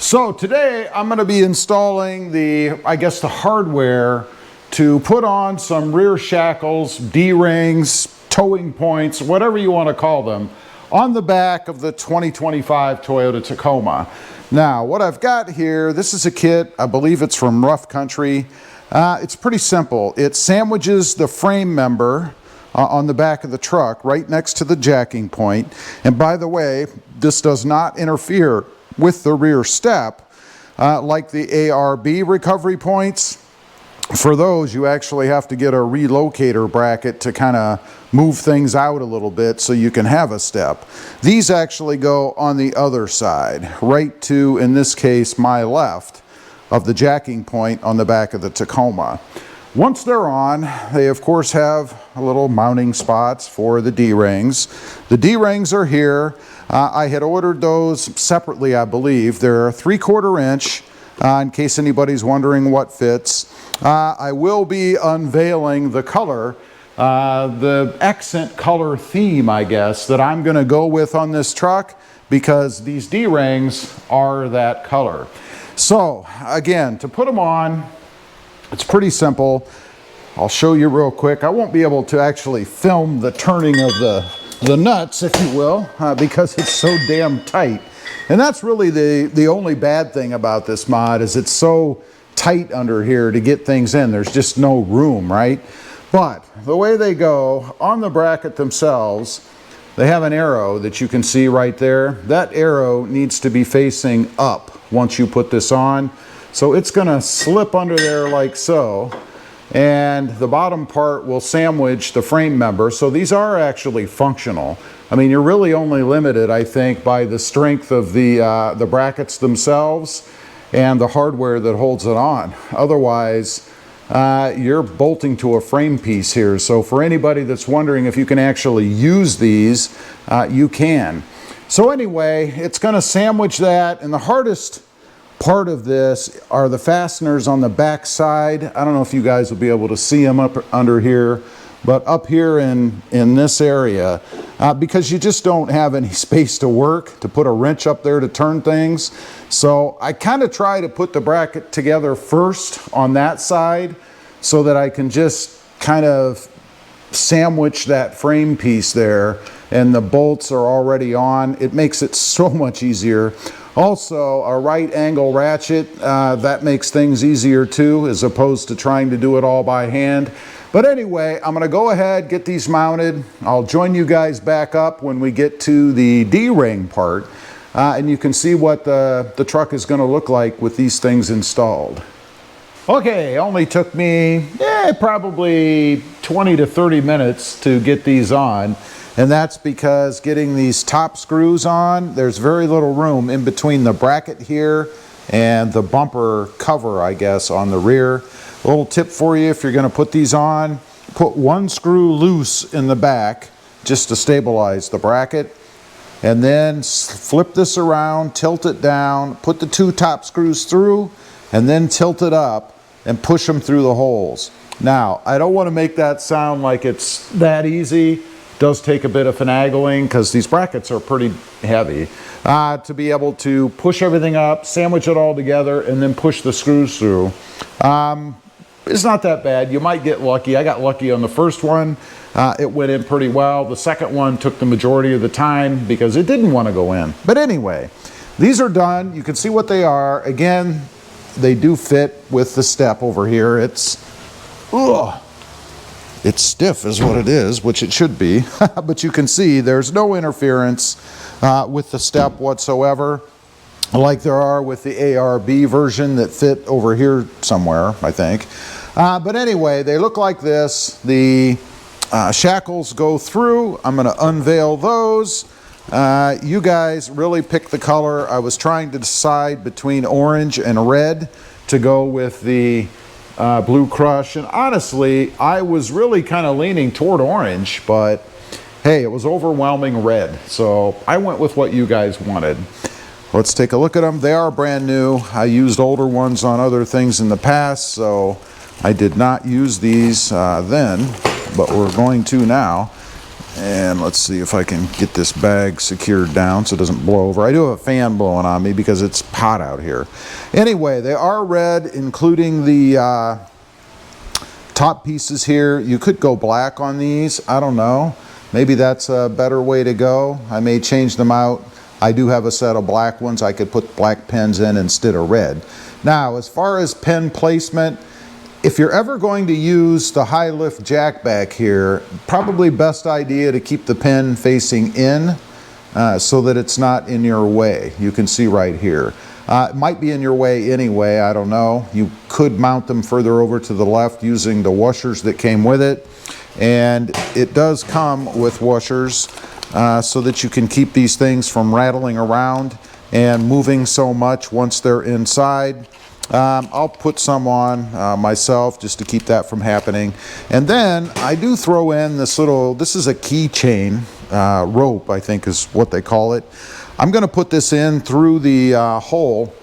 So today I'm going to be installing the hardware to put on some rear shackles, D-rings, towing points, whatever you want to call them, on the back of the 2025 Toyota Tacoma. Now, what I've got here, this is a kit, I believe it's from Rough Country. It's pretty simple. It sandwiches the frame member on the back of the truck right next to the jacking point. And by the way, this does not interfere with the rear step like the ARB recovery points. For those, you actually have to get a relocator bracket to kind of move things out a little bit so you can have a step. These actually go on the other side, right to, in this case, my left of the jacking point on the back of the Tacoma. Once they're on, they of course have a little mounting spots for the D-rings. The D-rings are here. I had ordered those separately, I believe. They're 3/4 inch, in case anybody's wondering what fits. I will be unveiling the color, the accent color theme, I guess, that I'm going to go with on this truck, because these D-rings are that color. So, again, to put them on, it's pretty simple. I'll show you real quick. I won't be able to actually film the turning of the nuts, if you will, because it's so damn tight. And that's really the only bad thing about this mod, is it's so tight under here to get things in. There's just no room, right? But the way they go on the bracket themselves, they have an arrow that you can see right there. That arrow needs to be facing up once you put this on. So it's going to slip under there like so, and the bottom part will sandwich the frame member. So these are actually functional. I mean, you're really only limited, I think, by the strength of the brackets themselves and the hardware that holds it on. Otherwise, you're bolting to a frame piece here. So for anybody that's wondering if you can actually use these, you can. So anyway, it's going to sandwich that, and the hardest part of this are the fasteners on the back side. I don't know if you guys will be able to see them up under here, but up here in this area, because you just don't have any space to work, to put a wrench up there to turn things. So I kind of try to put the bracket together first on that side so that I can just kind of sandwich that frame piece there, and the bolts are already on. It makes it so much easier. Also, a right angle ratchet, that makes things easier too, as opposed to trying to do it all by hand. But anyway, I'm going to go ahead, get these mounted. I'll join you guys back up when we get to the D-ring part, and you can see what the truck is going to look like with these things installed. Okay, only took me probably 20 to 30 minutes to get these on. And that's because getting these top screws on, there's very little room in between the bracket here and the bumper cover, I guess, on the rear. A little tip for you: if you're going to put these on, put one screw loose in the back just to stabilize the bracket, and then flip this around, tilt it down, put the two top screws through, and then tilt it up and push them through the holes. Now, I don't want to make that sound like it's that easy. Does take a bit of finagling, because these brackets are pretty heavy, to be able to push everything up, sandwich it all together, and then push the screws through. It's not that bad. You might get lucky. I got lucky on the first one. It went in pretty well. The second one took the majority of the time because it didn't want to go in. But anyway, these are done. You can see what they are. Again, they do fit with the step over here. It's stiff is what it is, which it should be. But you can see there's no interference with the step whatsoever, like there are with the ARB version that fit over here somewhere, I think. But anyway, they look like this. The shackles go through. I'm going to unveil those. You guys really pick the color. I was trying to decide between orange and red to go with the Blue Crush, and honestly I was really kind of leaning toward orange, but hey, it was overwhelming red, so I went with what you guys wanted. Let's take a look at them. They are brand new. I used older ones on other things in the past, so I did not use these then, but we're going to now. And let's see if I can get this bag secured down so it doesn't blow over. I do have a fan blowing on me because it's hot out here. Anyway, they are red, including the top pieces here. You could go black on these. I don't know. Maybe that's a better way to go. I may change them out. I do have a set of black ones. I could put black pens in instead of red. Now, as far as pen placement, if you're ever going to use the high lift jack back here, probably best idea to keep the pen facing in so that it's not in your way. You can see right here. It might be in your way anyway, I don't know. You could mount them further over to the left using the washers that came with it. And it does come with washers so that you can keep these things from rattling around and moving so much once they're inside. I'll put some on myself just to keep that from happening. And then I do throw in this little, this is a keychain rope, I think is what they call it. I'm going to put this in through the hole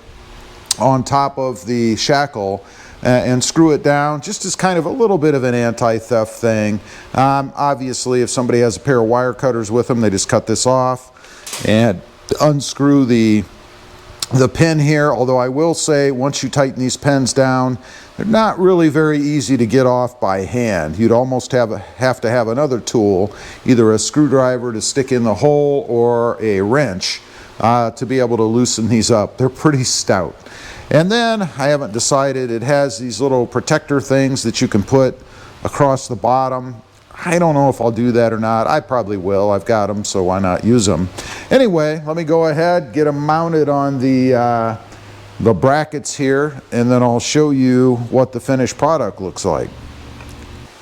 on top of the shackle and screw it down just as kind of a little bit of an anti-theft thing. Obviously, if somebody has a pair of wire cutters with them, they just cut this off and unscrew the pin here. Although I will say, once you tighten these pens down, they're not really very easy to get off by hand. You'd almost have to have another tool, either a screwdriver to stick in the hole or a wrench to be able to loosen these up. They're pretty stout. And then, I haven't decided, it has these little protector things that you can put across the bottom. I don't know if I'll do that or not. I probably will. I've got them, so why not use them? Anyway, let me go ahead, get them mounted on the brackets here, and then I'll show you what the finished product looks like.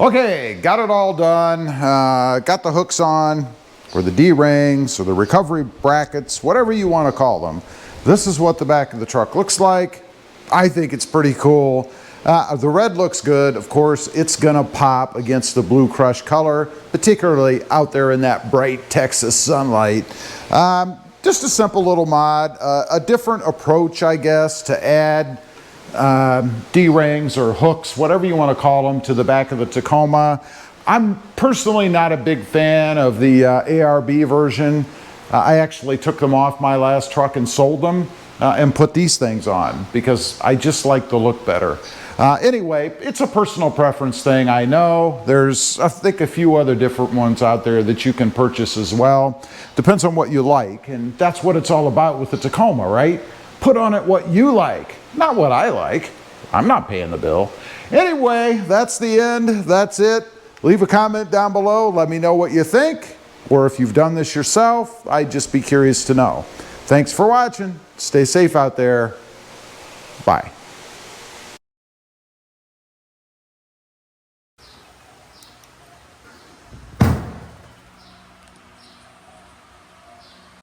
Okay, got it all done. Got the hooks on, or the D-rings, or the recovery brackets, whatever you want to call them. This is what the back of the truck looks like. I think it's pretty cool. The red looks good. Of course, it's gonna pop against the blue crushed color, particularly out there in that bright Texas sunlight. Just a simple little mod, a different approach, I guess, to add D-rings or hooks, whatever you want to call them, to the back of the Tacoma. I'm personally not a big fan of the ARB version. I actually took them off my last truck and sold them and put these things on because I just like the look better. Anyway, it's a personal preference thing, I know. There's, I think, a few other different ones out there that you can purchase as well. Depends on what you like, and that's what it's all about with the Tacoma, right? Put on it what you like, not what I like. I'm not paying the bill. Anyway, that's the end. That's it. Leave a comment down below. Let me know what you think, or if you've done this yourself. I'd just be curious to know. Thanks for watching. Stay safe out there. Bye.